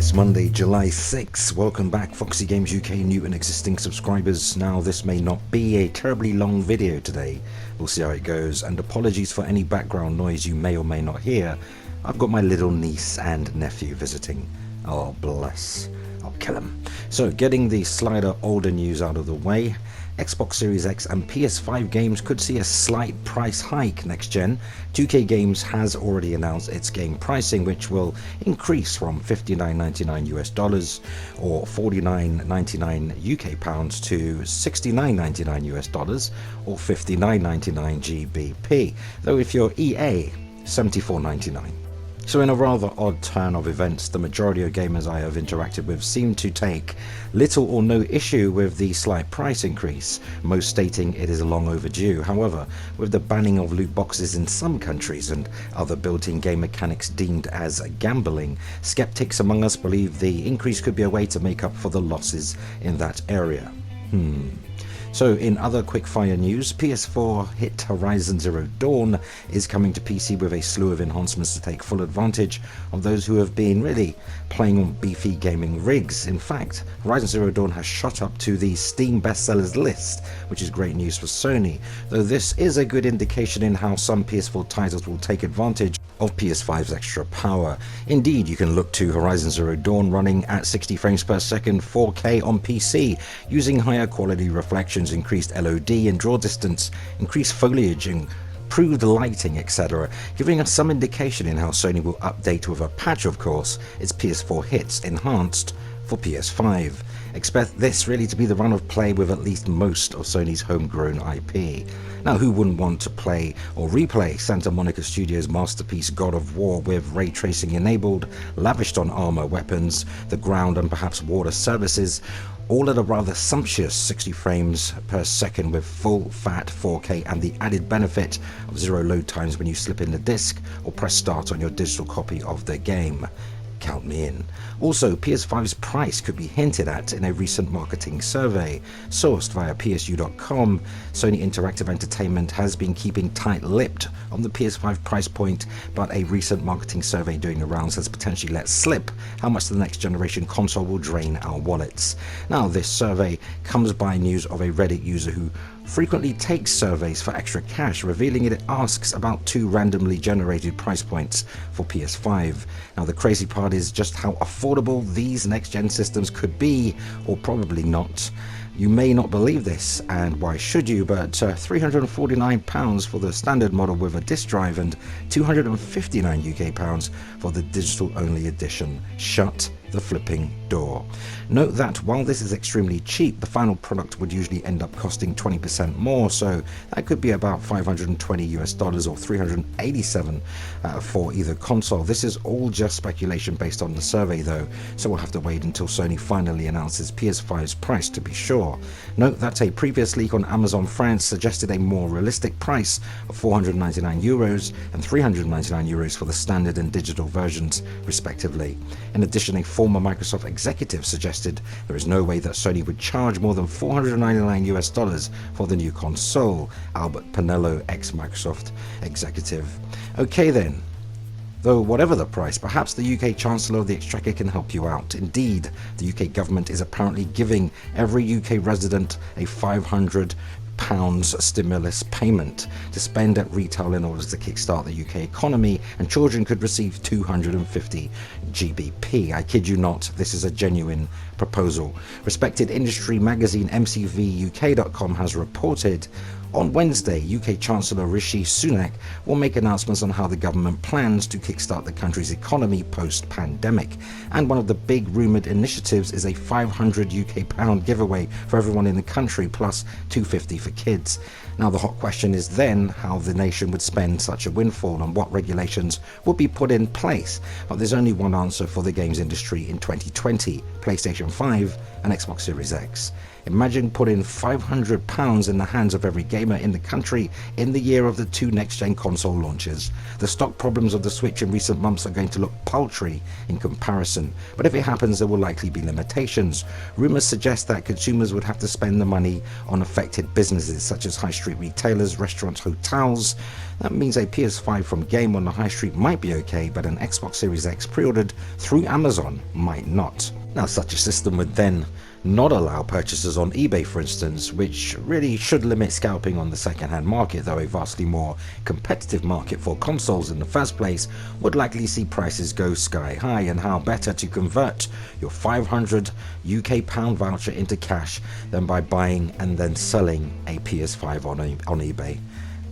It's Monday, July 6th. Welcome back, Foxy Games UK new and existing subscribers. Now, this may not be a terribly long video today. We'll see how it goes, and apologies for any background noise you may or may not hear. I've got my little niece and nephew visiting. Oh, bless. I'll kill him. So, getting the slider older news out of the way. Xbox Series X and PS5 games could see a slight price hike next gen. 2K Games has already announced its game pricing, which will increase from $59.99 US or $49.99 UK pounds to $69.99 US or $59.99 GBP. Though if you're EA, $74.99. So in a rather odd turn of events, the majority of gamers I have interacted with seem to take little or no issue with the slight price increase, most stating it is long overdue. However, with the banning of loot boxes in some countries and other built-in game mechanics deemed as gambling, skeptics among us believe the increase could be a way to make up for the losses in that area. So in other quickfire news, PS4 hit Horizon Zero Dawn is coming to PC with a slew of enhancements to take full advantage of those who have been really playing on beefy gaming rigs. In fact, Horizon Zero Dawn has shot up to the Steam bestsellers list, which is great news for Sony, though this is a good indication in how some PS4 titles will take advantage of PS5's extra power. Indeed, you can look to Horizon Zero Dawn running at 60 frames per second 4K on PC, using higher quality reflections, increased LOD and draw distance, increased foliage, improved lighting, etc., giving us some indication in how Sony will update with a patch, of course, its PS4 hits enhanced for PS5. Expect this really to be the run of play with at least most of Sony's homegrown IP. Now, who wouldn't want to play or replay Santa Monica Studios' masterpiece God of War with ray tracing enabled, lavished on armor, weapons, the ground and perhaps water services, all at a rather sumptuous 60 frames per second with full fat 4K and the added benefit of zero load times when you slip in the disc or press start on your digital copy of the game? Count me in. Also, PS5's price could be hinted at in a recent marketing survey. Sourced via PSU.com, Sony Interactive Entertainment has been keeping tight-lipped on the PS5 price point, but a recent marketing survey doing the rounds has potentially let slip how much the next generation console will drain our wallets. Now, this survey comes by news of a Reddit user who frequently takes surveys for extra cash, revealing it asks about two randomly generated price points for PS5. Now, the crazy part is just how affordable these next-gen systems could be, or probably not. You may not believe this, and why should you, but £349 for the standard model with a disc drive and £259 UK pounds for the digital-only edition. Shut the flipping door. Note that while this is extremely cheap, the final product would usually end up costing 20% more, so that could be about $520 US or 387 for either console. This is all just speculation based on the survey though, so we'll have to wait until Sony finally announces PS5's price to be sure. Note that a previous leak on Amazon France suggested a more realistic price of €499 and €399 for the standard and digital versions respectively. In addition, a former Microsoft executive suggested there is no way that Sony would charge more than $499 US for the new console. Albert Pinello, ex-Microsoft executive. Okay then. Though whatever the price, perhaps the UK Chancellor of the Exchequer can help you out. Indeed, the UK government is apparently giving every UK resident a £500 stimulus payment to spend at retail in order to kickstart the UK economy, and children could receive 250 GBP. I kid you not, this is a genuine proposal. Respected industry magazine MCVUK.com has reported on Wednesday, UK Chancellor Rishi Sunak will make announcements on how the government plans to kickstart the country's economy post-pandemic. And one of the big rumoured initiatives is a £500 UK giveaway for everyone in the country, plus £250 for kids. Now, the hot question is then how the nation would spend such a windfall and what regulations would be put in place. But there's only one answer for the games industry in 2020, PlayStation 5 and Xbox Series X. Imagine putting £500 in the hands of every gamer in the country in the year of the 2 next-gen console launches. The stock problems of the Switch in recent months are going to look paltry in comparison, but if it happens there will likely be limitations. Rumours suggest that consumers would have to spend the money on affected businesses such as high street retailers, restaurants, hotels. That means a PS5 from Game on the high street might be okay, but an Xbox Series X pre-ordered through Amazon might not. Now, such a system would then not allow purchases on eBay, for instance, which really should limit scalping on the second-hand market, though a vastly more competitive market for consoles in the first place would likely see prices go sky high. And how better to convert your 500 UK pound voucher into cash than by buying and then selling a PS5 on eBay.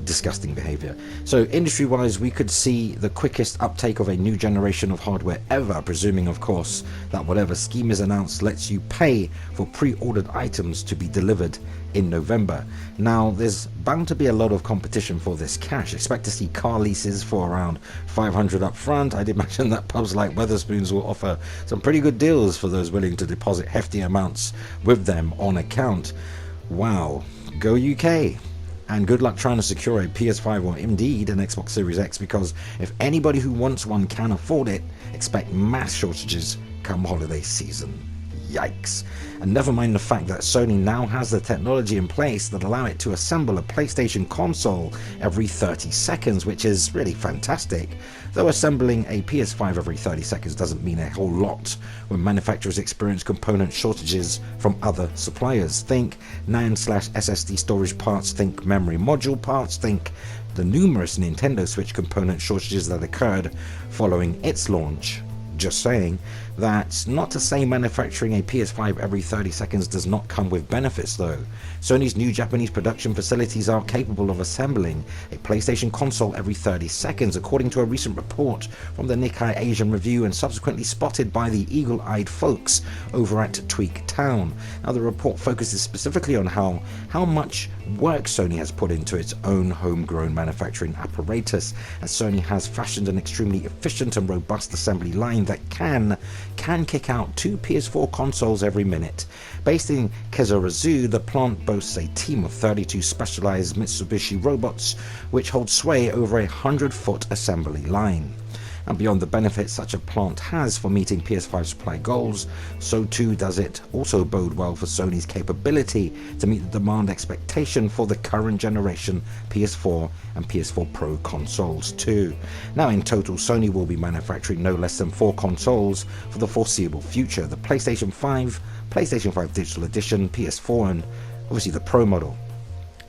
Disgusting behavior. So industry wise, we could see the quickest uptake of a new generation of hardware ever, presuming of course that whatever scheme is announced lets you pay for pre-ordered items to be delivered in November. Now there's bound to be a lot of competition for this cash. Expect to see car leases for around 500 up front. I'd imagine that pubs like Wetherspoons will offer some pretty good deals for those willing to deposit hefty amounts with them on account. Wow, go UK. And good luck trying to secure a PS5 or indeed an Xbox Series X, because if anybody who wants one can afford it, expect mass shortages come holiday season. Yikes. And never mind the fact that Sony now has the technology in place that allow it to assemble a PlayStation console every 30 seconds, which is really fantastic. Though assembling a PS5 every 30 seconds doesn't mean a whole lot when manufacturers experience component shortages from other suppliers. Think NAND/SSD storage parts, think memory module parts, think the numerous Nintendo Switch component shortages that occurred following its launch. Just saying. That's not to say manufacturing a PS5 every 30 seconds does not come with benefits though. Sony's new Japanese production facilities are capable of assembling a PlayStation console every 30 seconds, according to a recent report from the Nikkei Asian Review and subsequently spotted by the eagle-eyed folks over at Tweak Town. Now the report focuses specifically on how much work Sony has put into its own homegrown manufacturing apparatus, as Sony has fashioned an extremely efficient and robust assembly line that can kick out 2 PS4 consoles every minute. Based in Kezarazu, the plant boasts a team of 32 specialized Mitsubishi robots which hold sway over a 100-foot assembly line. And beyond the benefits such a plant has for meeting PS5 supply goals, so too does it also bode well for Sony's capability to meet the demand expectation for the current generation PS4 and PS4 Pro consoles too. Now in total, Sony will be manufacturing no less than 4 consoles for the foreseeable future: the PlayStation 5, PlayStation 5 Digital Edition, PS4 and obviously the Pro model.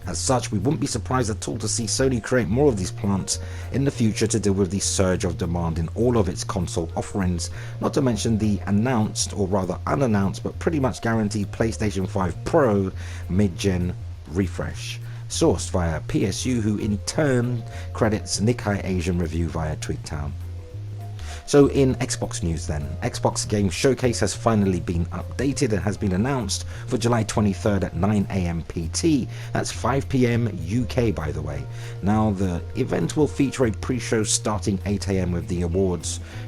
As such, we wouldn't be surprised at all to see Sony create more of these plants in the future to deal with the surge of demand in all of its console offerings, not to mention the announced, or rather unannounced, but pretty much guaranteed PlayStation 5 Pro mid-gen refresh. Sourced via PSU, who in turn credits Nikkei Asian Review via Tweaktown. So in Xbox news then, Xbox Game Showcase has finally been updated and has been announced for July 23rd at 9 AM PT. That's 5 PM UK by the way. Now the event will feature a pre-show starting 8 AM with the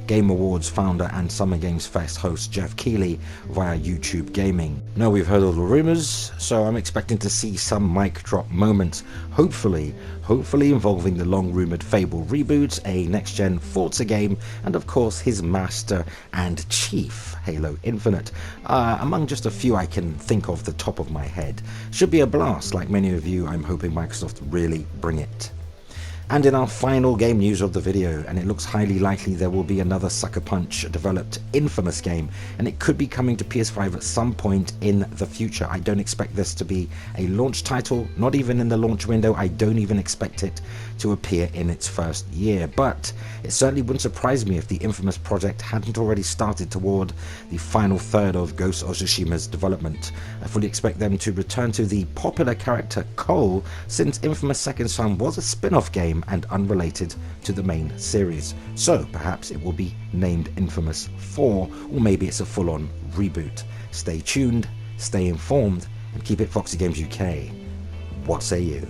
Game Awards founder and Summer Games Fest host Jeff Keighley via YouTube Gaming. Now we've heard all the rumours, so I'm expecting to see some mic drop moments, hopefully involving the long-rumoured Fable reboot, a next-gen Forza game, and of course his master and chief, Halo Infinite, among just a few I can think of the top of my head. Should be a blast. Like many of you, I'm hoping Microsoft really bring it. And in our final game news of the video, and it looks highly likely there will be another Sucker Punch developed Infamous game, and it could be coming to PS5 at some point in the future. I don't expect this to be a launch title, not even in the launch window. I don't even expect it to appear in its first year, but it certainly wouldn't surprise me if the Infamous project hadn't already started toward the final third of Ghost of Tsushima's development. I fully expect them to return to the popular character Cole, since Infamous Second Son was a spin-off game and unrelated to the main series. So perhaps it will be named Infamous 4, or maybe it's a full-on reboot. Stay tuned, stay informed, and keep it Foxy Games UK. What say you?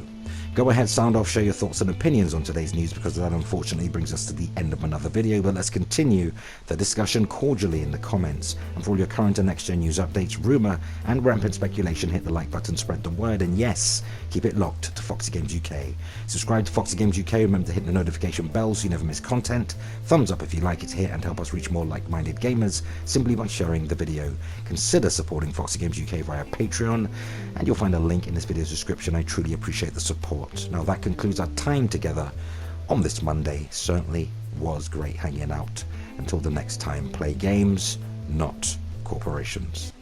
Go ahead, sound off, share your thoughts and opinions on today's news, because that unfortunately brings us to the end of another video. But let's continue the discussion cordially in the comments. And for all your current and next gen news updates, rumour and rampant speculation, hit the like button, spread the word, and yes, keep it locked to Foxy Games UK. Subscribe to Foxy Games UK, remember to hit the notification bell so you never miss content. Thumbs up if you like it here, and help us reach more like-minded gamers simply by sharing the video. Consider supporting Foxy Games UK via Patreon, and you'll find a link in this video's description. I truly appreciate the support. Now that concludes our time together on this Monday. Certainly was great hanging out. Until the next time, play games, not corporations.